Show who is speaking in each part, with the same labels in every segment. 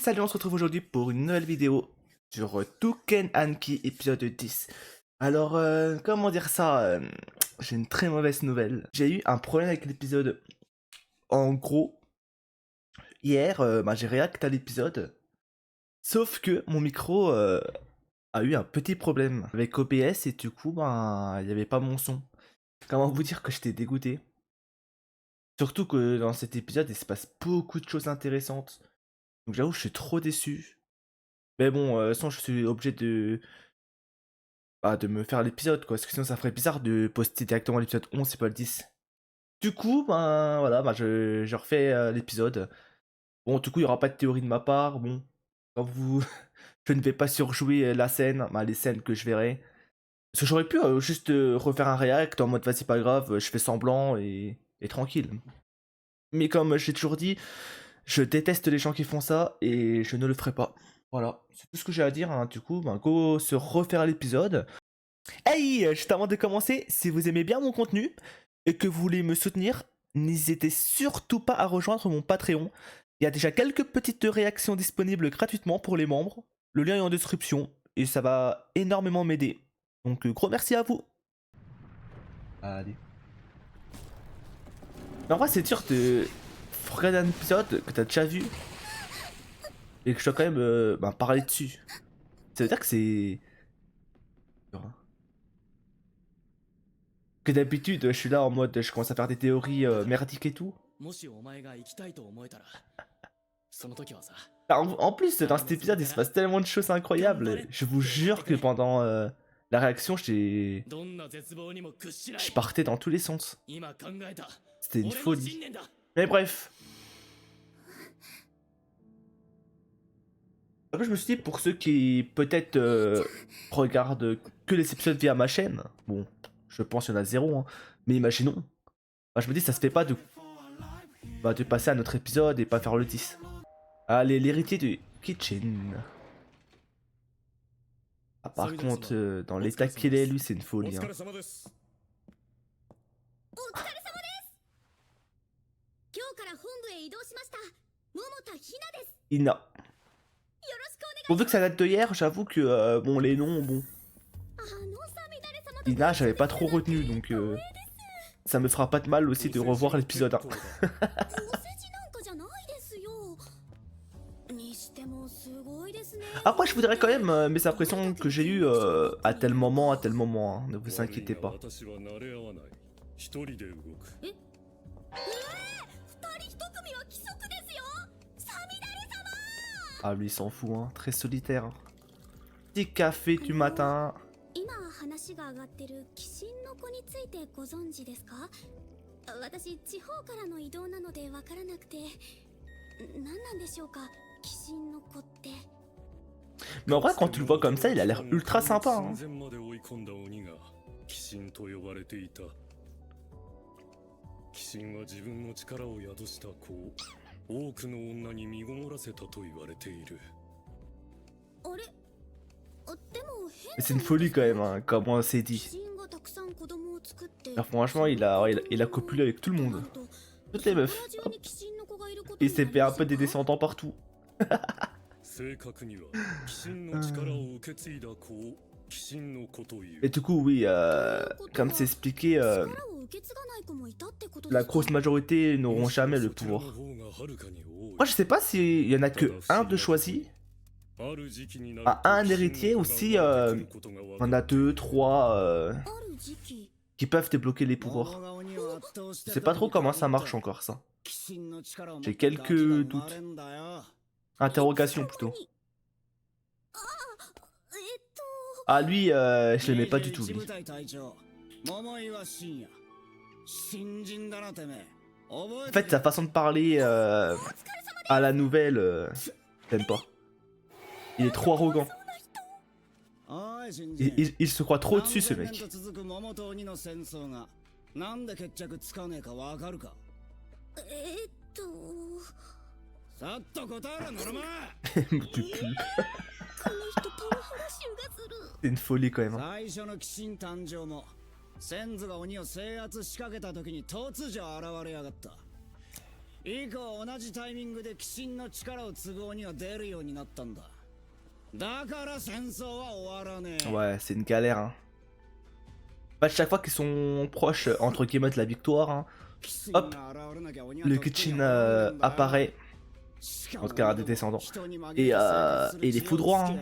Speaker 1: Salut, on se retrouve aujourd'hui pour une nouvelle vidéo sur Touken Anki épisode 10. Alors, comment dire ça j'ai une très mauvaise nouvelle. J'ai eu un problème avec l'épisode. En gros, hier, j'ai réacté à l'épisode. Sauf que mon micro a eu un petit problème avec OBS et du coup, il n'y avait pas mon son. Comment vous dire que j'étais dégoûté. Surtout que dans cet épisode, il se passe beaucoup de choses intéressantes. Donc j'avoue, je suis trop déçu. Mais bon, sans je suis obligé de me faire l'épisode, quoi. Parce que sinon, ça ferait bizarre de poster directement l'épisode 11 c'est pas le 10. Du coup, voilà, je refais l'épisode. Bon, du coup, il n'y aura pas de théorie de ma part. Bon, quand vous... je ne vais pas surjouer la scène, les scènes que je verrai. Parce que j'aurais pu juste refaire un react en mode, vas-y, pas grave, je fais semblant et tranquille. Mais comme j'ai toujours dit, je déteste les gens qui font ça et je ne le ferai pas. Voilà, c'est tout ce que j'ai à dire, hein. Du coup, go se refaire l'épisode. Hey, juste avant de commencer, si vous aimez bien mon contenu et que vous voulez me soutenir, n'hésitez surtout pas à rejoindre mon Patreon. Il y a déjà quelques petites réactions disponibles gratuitement pour les membres. Le lien est en description et ça va énormément m'aider. Donc gros merci à vous. Allez. Mais en vrai, c'est sûr de regarder un épisode que t'as déjà vu et que je dois quand même parler dessus. Ça veut dire que c'est... Que d'habitude, je suis là en mode, je commence à faire des théories merdiques et tout. En plus, dans cet épisode, il se passe tellement de choses incroyables. Je vous jure que pendant la réaction, je partais dans tous les sens. C'était une folie. Mais bref. Après, je me suis dit, pour ceux qui peut-être regardent que les épisodes via ma chaîne, bon, je pense qu'il y en a zéro, hein, mais imaginons. Je me dis, ça se fait pas de passer à notre épisode et pas faire le 10. Allez, l'héritier de Kitchen. Ah, par contre, dans l'état qu'il est, lui, c'est une folie. Hein. Ina. Bon, vu que ça date de hier, j'avoue que, bon, les noms, bon. Ina, j'avais pas trop retenu, donc ça me fera pas de mal aussi de revoir l'épisode 1. Après, je voudrais quand même mes impressions que j'ai eues à tel moment, hein. Ne vous inquiétez pas. Ah, lui, il s'en fout, hein. Très solitaire. Hein. Petit café du matin. Mais en vrai, quand tu le vois comme ça, il a l'air ultra sympa. Hein. Mais c'est une folie quand même, hein, comment c'est dit. Alors, franchement, il a copulé avec tout le monde. Toutes les meufs. Hop. Il s'est fait un peu des descendants partout. Et du coup, oui, comme c'est expliqué, la grosse majorité n'auront jamais le pouvoir. Moi, je sais pas s'il y en a que un de choisi, un héritier, ou si on a 2, 3 qui peuvent débloquer les pouvoirs. Je sais pas trop comment ça marche encore, ça. J'ai quelques doutes. Interrogations plutôt. Ah lui, je l'aimais pas du tout lui. En fait, sa façon de parler à la nouvelle, j'aime pas. Il est trop arrogant. Il se croit trop au-dessus ce mec. C'est une folie quand même. Hein.
Speaker 2: 以降同じタイミングで鬼神の力を都合には出るようになったんだ。だから戦争は終わらねえ。
Speaker 1: Ouais, c'est une galère. Hein. En fait, chaque fois qu'ils sont proches, entre guillemets, de la victoire, hein, hop, le Kichin apparaît. En tout cas, un des descendants. Et il est foudroie. Hein.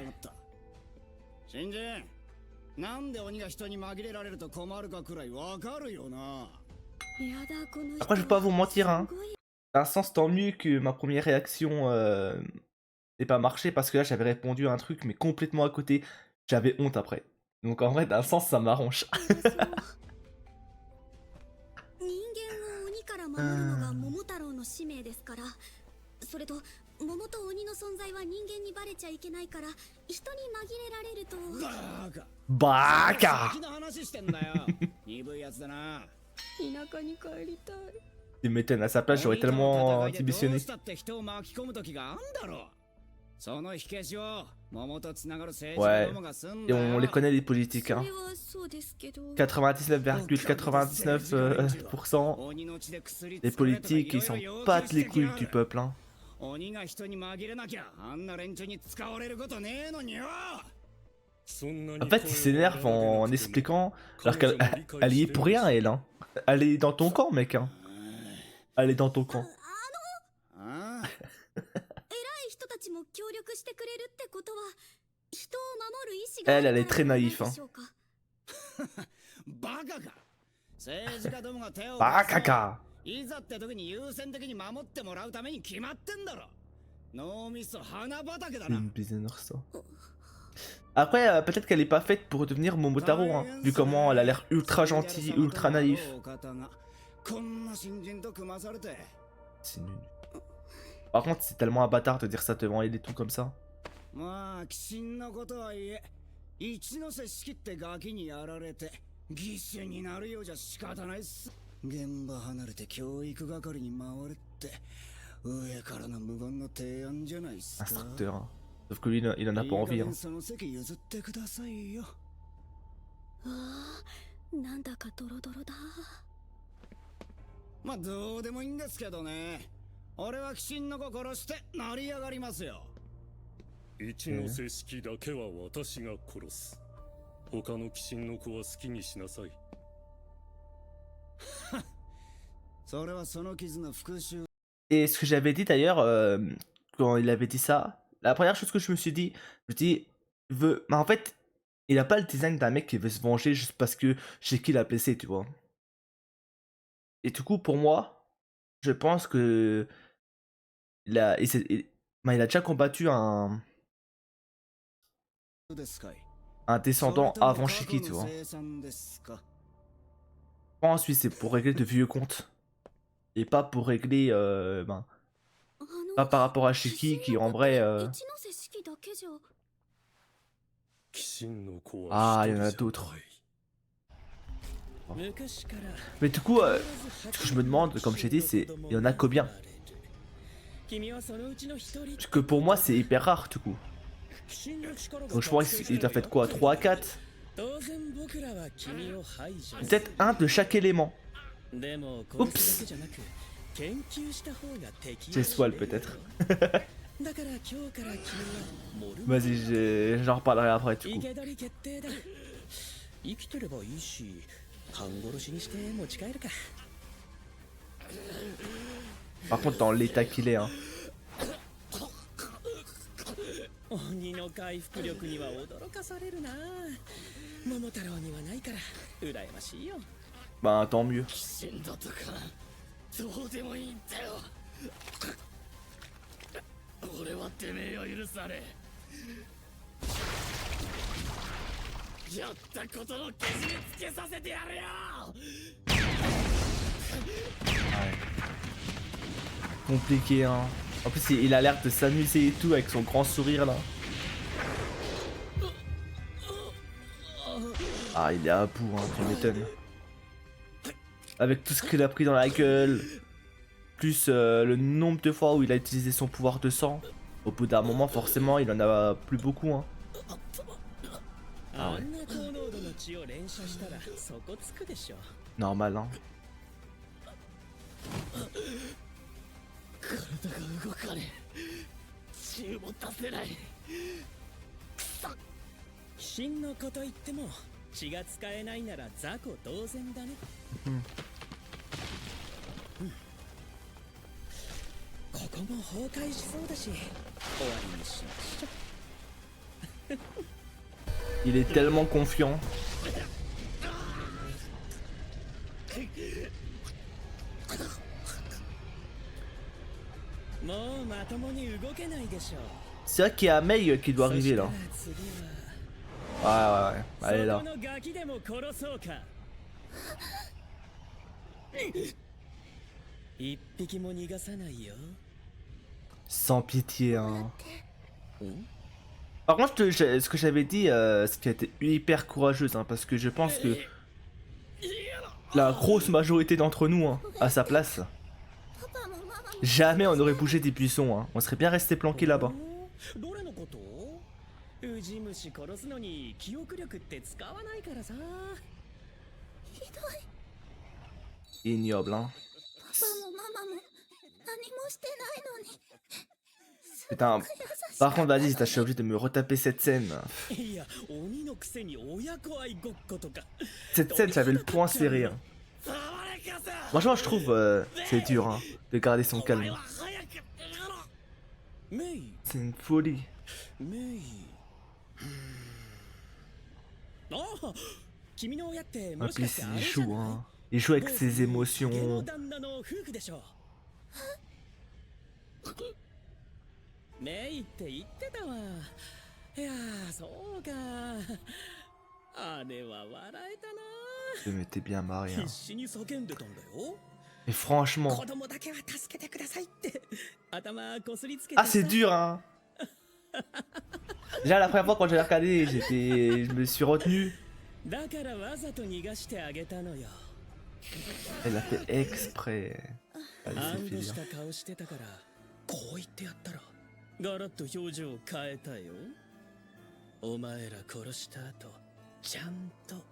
Speaker 1: Après, je vais pas vous mentir. Hein. D'un sens, tant mieux que ma première réaction n'ait pas marché. Parce que là, j'avais répondu à un truc, mais complètement à côté. J'avais honte après. Donc en vrai, d'un sens, ça m'arrange. Baka. Tu m'étonnes, à sa place, j'aurais tellement démissionné. Ouais, et on les connaît les politiques, hein. 99,99% des politiques, ils s'en battent les couilles du peuple, hein. En fait, il s'énerve en expliquant, alors qu'elle y est pour rien, elle, hein. Elle est dans ton camp, mec, hein. Elle est dans ton camp. Elle est très naïve, hein. Bakaka. Une bisounours. Après, peut-être qu'elle est pas faite pour devenir Momotaro, hein, vu comment elle a l'air ultra gentille, ultra naïf. C'est nul. Par contre, c'est tellement un bâtard de dire ça devant elle et tout comme ça. Instructeur, hein. Sauf que lui, il en a pas envie, hein. Et ce que j'avais dit d'ailleurs, quand il avait dit ça, la première chose que je me suis dit, bah, en fait, il a pas le design d'un mec qui veut se venger juste parce que chez qui il a blessé, tu vois. Et du coup, pour moi, je pense que il a déjà combattu un descendant avant Shiki, tu vois. Je pense oui, c'est pour régler de vieux comptes. Et pas pour régler, pas par rapport à Shiki qui en vrai... Ah, il y en a d'autres. Mais du coup, ce que je me demande, comme j'ai dit, c'est il y en a combien? Parce que pour moi, c'est hyper rare, du coup. Donc je pense qu'il t'a fait quoi, 3 à 4? Peut-être un de chaque élément. Oups. C'est Swal peut-être. Vas-y, j'en reparlerai après du coup. Par contre, dans l'état qu'il est, hein. Bah tant mieux. Ouais. Compliqué, hein. En plus, il a l'air de s'amuser et tout avec son grand sourire là. Ah, il est à bout, hein, tu m'étonnes. Avec tout ce qu'il a pris dans la gueule, plus le nombre de fois où il a utilisé son pouvoir de sang, au bout d'un moment, forcément, il en a plus beaucoup, hein. Ah ouais. Normal, hein.
Speaker 2: 鬼神のこと言っても血が使えないなら雑魚同然だね。ここも崩壊しそうだし終わりにしましょう。
Speaker 1: Il est tellement confiant.
Speaker 2: もうまともに動けないでしょう。
Speaker 1: C'est vrai qu'il y a Mei qui doit arriver là. Ouais, ouais, ouais. Elle est là. Sans pitié, hein. Par contre, ce que j'avais dit, c'est qu'elle était hyper courageuse, hein, parce que je pense que la grosse majorité d'entre nous, hein, à sa place, jamais on aurait bougé des buissons, hein. On serait bien resté planqué là-bas. Ignoble, hein. Putain, par contre, vas-y, je suis obligé de me retaper cette scène. Cette scène, j'avais le point serré. Hein. Franchement, je trouve c'est dur hein, de garder son calme. C'est une folie. En plus, il joue, hein. Il joue avec ses émotions. Je m'étais bien marré. Hein. Et franchement. Ah, c'est dur, hein. Déjà, la première fois quand j'ai regardé, je me suis retenu. Elle a fait exprès. Allez, c'est fini.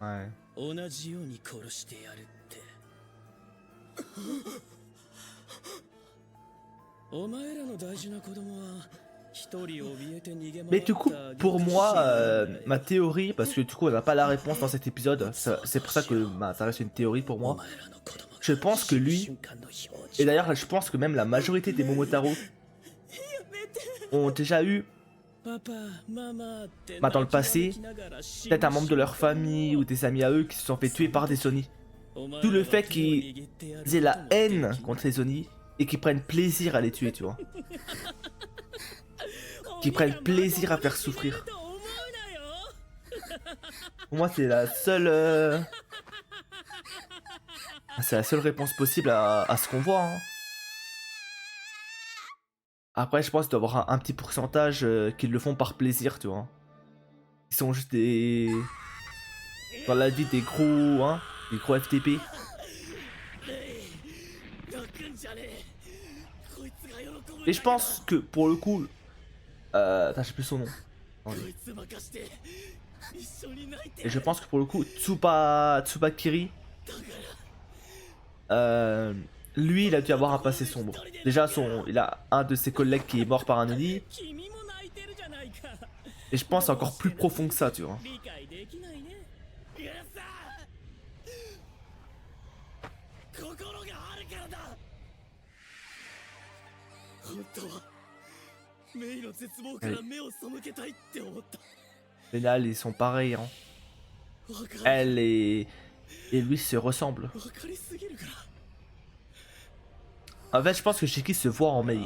Speaker 1: Ouais. Mais du coup, pour moi, ma théorie, parce que du coup on n'a pas la réponse dans cet épisode, c'est pour ça que ça reste une théorie pour moi. Je pense que lui, et d'ailleurs je pense que même la majorité des Momotaro ont déjà eu, dans le passé, peut-être un membre de leur famille ou des amis à eux qui se sont fait tuer par des Oni. Tout le fait qu'ils aient la haine contre les Oni et qu'ils prennent plaisir à les tuer, tu vois. Qui prennent plaisir à faire souffrir. Pour moi, c'est la seule... C'est la seule réponse possible à ce qu'on voit. Hein. Après, je pense qu'il doit y avoir un petit pourcentage qui le font par plaisir, tu vois. Ils sont juste des... Dans la vie des gros, hein, des gros FTP. Et je pense que, pour le coup... Attends, je sais plus son nom. Attendez. Et je pense que pour le coup, Tsubakiri, lui, il a dû avoir un passé sombre. Déjà, il a un de ses collègues qui est mort par un Oni. Et je pense encore plus profond que ça, tu vois. Et là, ils sont pareils. Hein. Elle et lui se ressemblent. En fait, je pense que Shiki se voit en Mei.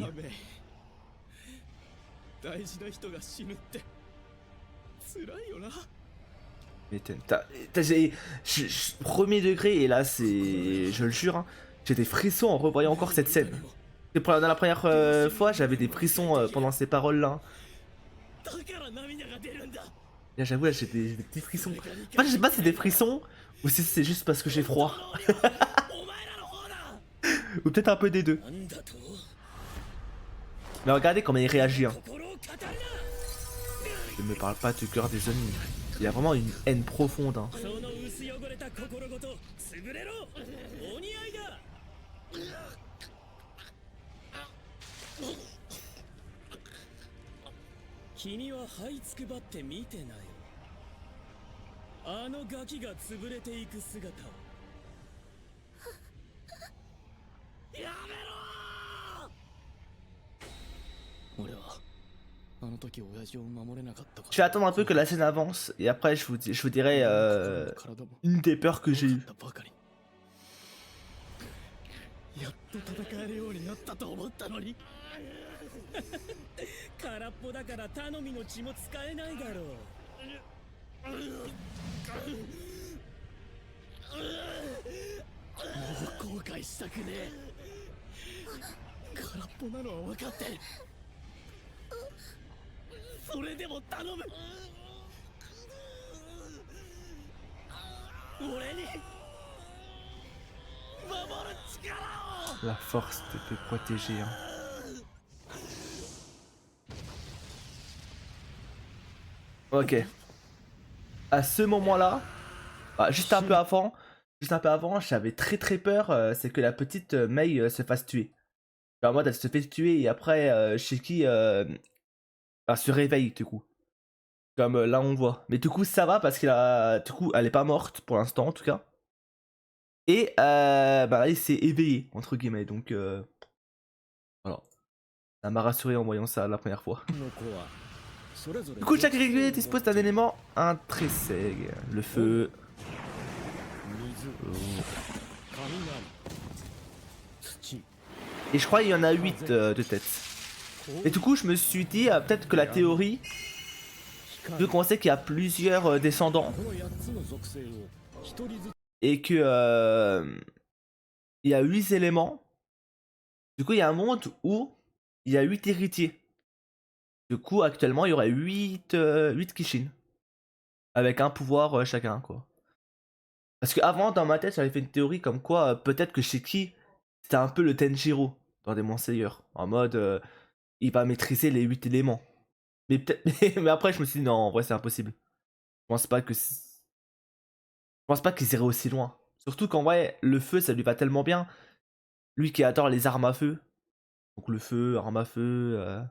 Speaker 1: Premier degré, et là, c'est... Je le jure, hein, j'ai des frissons en revoyant encore cette scène. Dans la première fois, j'avais des frissons pendant ces paroles-là. Là, j'avoue, là, j'ai des petits frissons. Enfin, je sais pas si c'est des frissons ou si c'est juste parce que j'ai froid. Ou peut-être un peu des deux. Mais regardez comment il réagit. Hein. Ne me parle pas du cœur des ennemis. Il y a vraiment une haine profonde. Hein.
Speaker 2: 君は這いつくばって見てなよ。あのガキが潰れていく姿を。やめろ。俺はあの時親父を守れなかったか
Speaker 1: Je vais attendre un peu que la scène avance et après je vous dirai une des peurs que j'ai eues.
Speaker 2: やっと戦えるようになったと思ったのに空っぽだから頼みの血も使えないだろう。もう後悔したくねえ。空っぽなのは分かってる。それでも頼む。俺に守る力を。
Speaker 1: La force te fait protéger. Hein. Ok. À ce moment-là, bah, juste un peu avant, j'avais très peur. C'est que la petite Mei se fasse tuer. Genre, en mode, elle se fait tuer et après, Shiki bah, se réveille du coup. Comme là on voit. Mais du coup ça va parce du coup elle est pas morte pour l'instant en tout cas. Et bah il s'est éveillé entre guillemets donc voilà. Ça m'a rassuré en voyant ça la première fois. Du coup chaque régulier dispose d'un élément intrinsèque. Le feu. Et je crois qu'il y en a 8 de tête. Et du coup je me suis dit peut-être que la théorie, vu qu'on sait qu'il y a plusieurs descendants et que il y a 8 éléments, du coup il y a un monde où il y a 8 héritiers. Du coup actuellement il y aurait 8 Kishin avec un pouvoir chacun quoi. Parce que avant dans ma tête j'avais fait une théorie comme quoi peut-être que Shiki c'était un peu le Tenjiro dans Demon Slayer, en mode il va maîtriser les 8 éléments. Mais peut-être mais après je me suis dit non en vrai c'est impossible. Je pense pas qu'ils iraient aussi loin. Surtout qu'en vrai le feu ça lui va tellement bien. Lui qui adore les armes à feu. Donc le feu, arme à feu.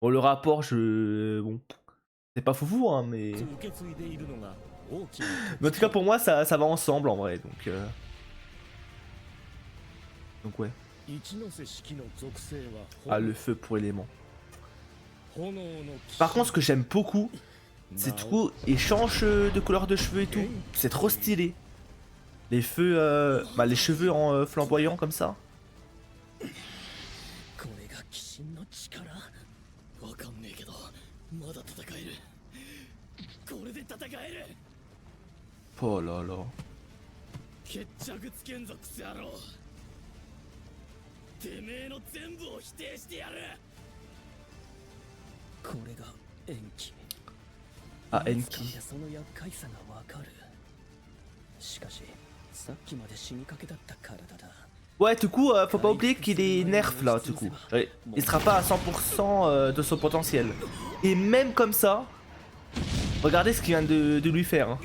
Speaker 1: Bon le rapport bon. C'est pas foufou hein mais. Mais en tout cas pour moi ça va ensemble en vrai donc ouais. Ah le feu pour élément. Par contre ce que j'aime beaucoup, c'est du coup il change de couleur de cheveux et tout. C'est trop stylé. Les feux, les cheveux en flamboyant comme ça. Oh là là. Ah, Enki. Ouais, du coup, faut pas oublier qu'il est nerf là, du coup. Il sera pas à 100% de son potentiel. Et même comme ça, regardez ce qu'il vient de lui faire. Hein.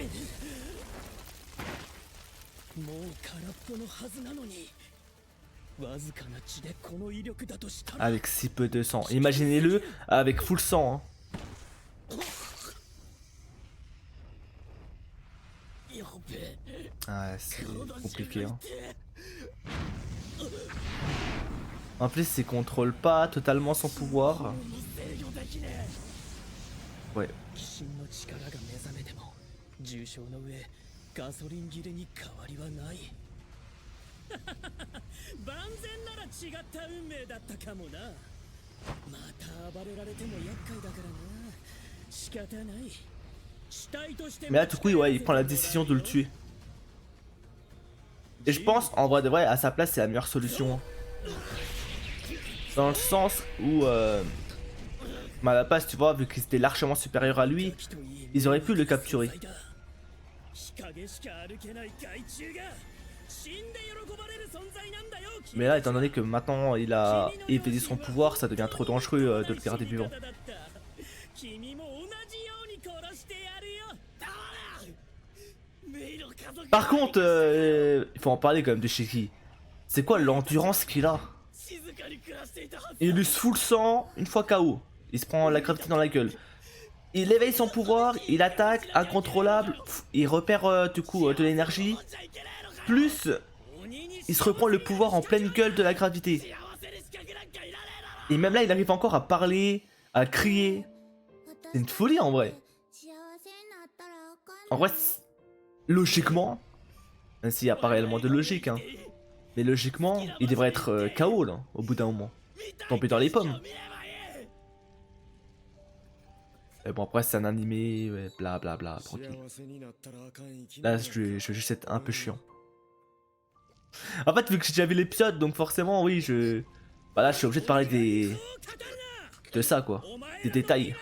Speaker 1: Avec si peu de sang. Imaginez-le avec full sang. Hein. Ah, c'est compliqué. Hein. En plus, il contrôle pas totalement son pouvoir. Ouais. Mais là, du coup, ouais, il prend la décision de le tuer. Et je pense, en vrai de vrai, à sa place, c'est la meilleure solution. Dans le sens où, à la base, tu vois, vu qu'ils étaient largement supérieurs à lui, ils auraient pu le capturer. Mais là, étant donné que maintenant il a éveillé son pouvoir, ça devient trop dangereux de le garder vivant. Par contre, il faut en parler quand même de Shiki. C'est quoi l'endurance qu'il a? Il use full sang une fois KO. Il se prend la gravité dans la gueule. Il éveille son pouvoir, il attaque, incontrôlable, il repère du coup de l'énergie. Plus, il se reprend le pouvoir en pleine gueule de la gravité. Et même là, il arrive encore à parler, à crier. C'est une folie en vrai. En vrai, logiquement, même s'il n'y a pas réellement de logique, hein, mais logiquement, il devrait être KO là, au bout d'un moment. Tombé dans les pommes. Mais bon, après, c'est un animé, ouais, bla bla bla, tranquille. Là, je vais juste être un peu chiant. En fait, vu que j'ai déjà vu l'épisode, donc forcément, oui, bah là, je suis obligé de parler de ça, quoi. Des détails.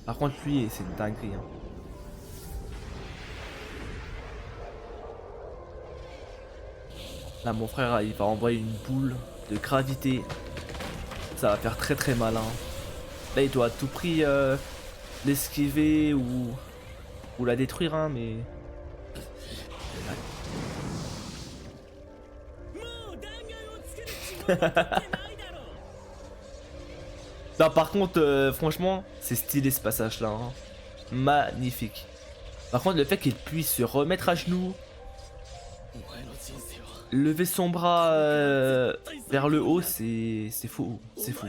Speaker 1: Par contre, lui, c'est une dinguerie, hein. Là, mon frère, il va envoyer une boule de gravité. Ça va faire très très mal, hein. Là, il doit à tout prix l'esquiver ou la détruire, hein, mais... Non, par contre, franchement, c'est stylé ce passage-là, hein. Magnifique. Par contre, le fait qu'il puisse se remettre à genoux, lever son bras vers le haut, c'est fou, c'est fou.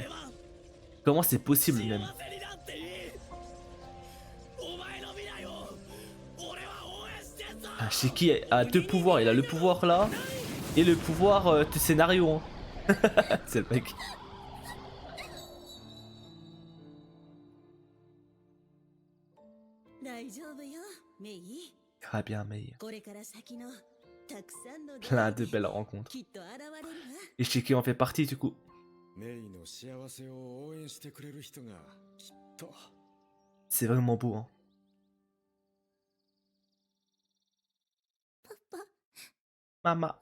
Speaker 1: Comment c'est possible même? Ah, Shiki a deux pouvoirs, il a le pouvoir là et le pouvoir de scénario, hein. C'est le mec. Très bien, mais plein de belles rencontres. Et Shiki en fait partie du coup. C'est vraiment beau, hein. Maman.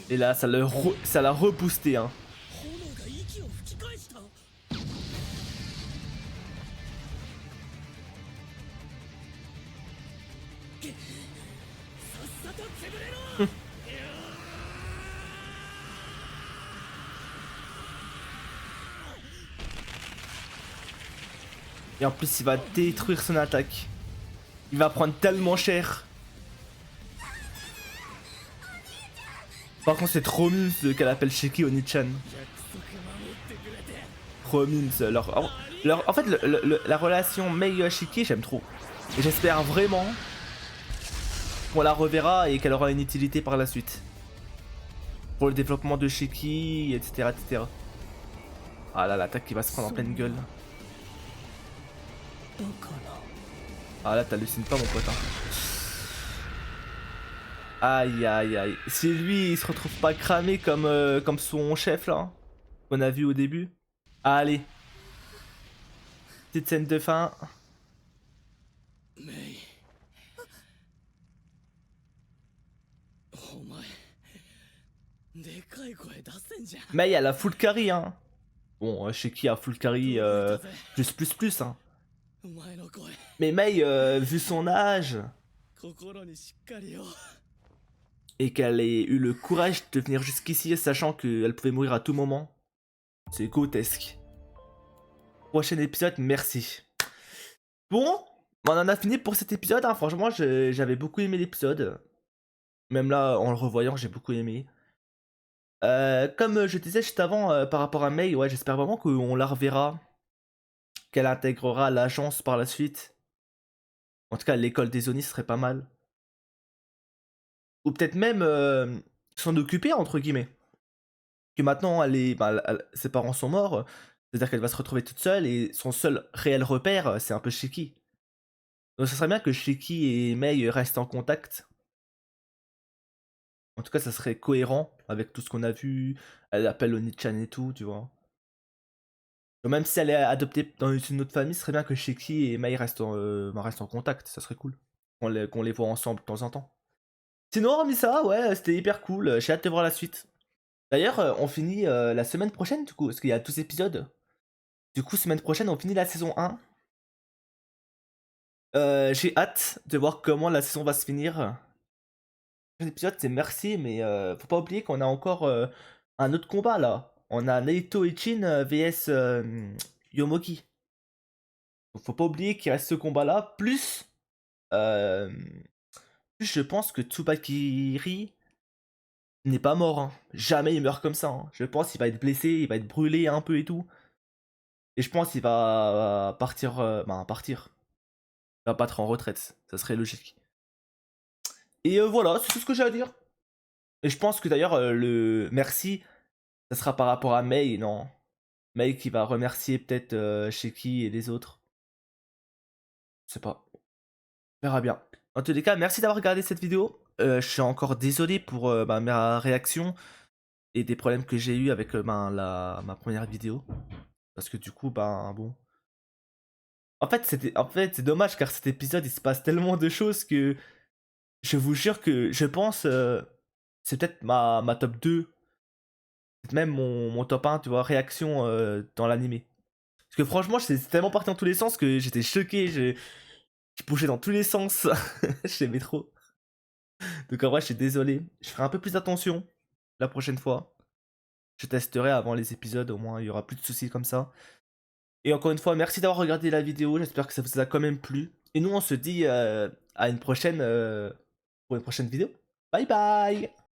Speaker 1: Et là, ça l'a reboosté, hein. Et en plus, il va détruire son attaque. Il va prendre tellement cher. Par contre, c'est trop mime ce qu'elle appelle Shiki Oni-chan. Trop mime. En fait, la relation Mei-Shiki, j'aime trop. Et j'espère vraiment qu'on la reverra et qu'elle aura une utilité par la suite. Pour le développement de Shiki, etc. etc. Ah là, l'attaque qui va se prendre en pleine gueule. Ah là, t'hallucines pas, mon pote, hein. Aïe aïe aïe. Si lui il se retrouve pas cramé comme son chef là, qu'on a vu au début. Allez. Petite scène de fin. Mei elle a full carry, hein. Bon, Shiki a full carry plus hein. Mais Mei, vu son âge et qu'elle ait eu le courage de venir jusqu'ici sachant qu'elle pouvait mourir à tout moment, c'est grotesque. Prochain épisode, merci. Bon, on en a fini pour cet épisode, hein. Franchement j'avais beaucoup aimé l'épisode. Même là, en le revoyant, j'ai beaucoup aimé. Comme je disais juste avant par rapport à Mei, ouais, j'espère vraiment qu'on la reverra. Qu'elle intégrera l'agence par la suite. En tout cas, l'école des Oni serait pas mal. Ou peut-être même s'en occuper, entre guillemets. Que maintenant, ses parents sont morts. C'est-à-dire qu'elle va se retrouver toute seule et son seul réel repère, c'est un peu Shiki. Donc ça serait bien que Shiki et Mei restent en contact. En tout cas, ça serait cohérent avec tout ce qu'on a vu. Elle appelle Oni-chan et tout, tu vois. Donc même si elle est adoptée dans une autre famille, ce serait bien que Shiki et Mei restent en contact. Ça serait cool. Qu'on les voit ensemble de temps en temps. Sinon, hormis ça, ouais, c'était hyper cool. J'ai hâte de voir la suite. D'ailleurs, on finit la semaine prochaine, du coup, parce qu'il y a 12 épisodes. Du coup, semaine prochaine, on finit la saison 1. J'ai hâte de voir comment la saison va se finir. L'épisode c'est merci, mais faut pas oublier qu'on a encore un autre combat là. On a Naito et Chin vs Yomogi. Faut pas oublier qu'il reste ce combat là. Euh, plus je pense que Tsubakiri n'est pas mort. Hein. Jamais il meurt comme ça. Hein. Je pense qu'il va être blessé, il va être brûlé un peu et tout. Et je pense qu'il va partir. Partir. Il va battre en retraite. Ça serait logique. Et voilà, c'est tout ce que j'ai à dire. Et je pense que d'ailleurs, le merci, ça sera par rapport à Mei, non? Mei qui va remercier peut-être Sheki et les autres. Je sais pas. On verra bien. En tous les cas, merci d'avoir regardé cette vidéo. Je suis encore désolé pour ma réaction et des problèmes que j'ai eu avec ma première vidéo. Parce que du coup, bon. En fait, c'est dommage car cet épisode il se passe tellement de choses que je vous jure que je pense c'est peut-être ma top 2, peut-être même mon top 1, tu vois, réaction dans l'animé. Parce que franchement, c'est tellement parti dans tous les sens que j'étais choqué, je bougeais dans tous les sens. J'aimais trop. Donc en vrai, je suis désolé. Je ferai un peu plus attention la prochaine fois. Je testerai avant les épisodes, au moins il y aura plus de soucis comme ça. Et encore une fois, merci d'avoir regardé la vidéo, j'espère que ça vous a quand même plu. Et nous, on se dit à une prochaine, pour une prochaine vidéo. Bye bye!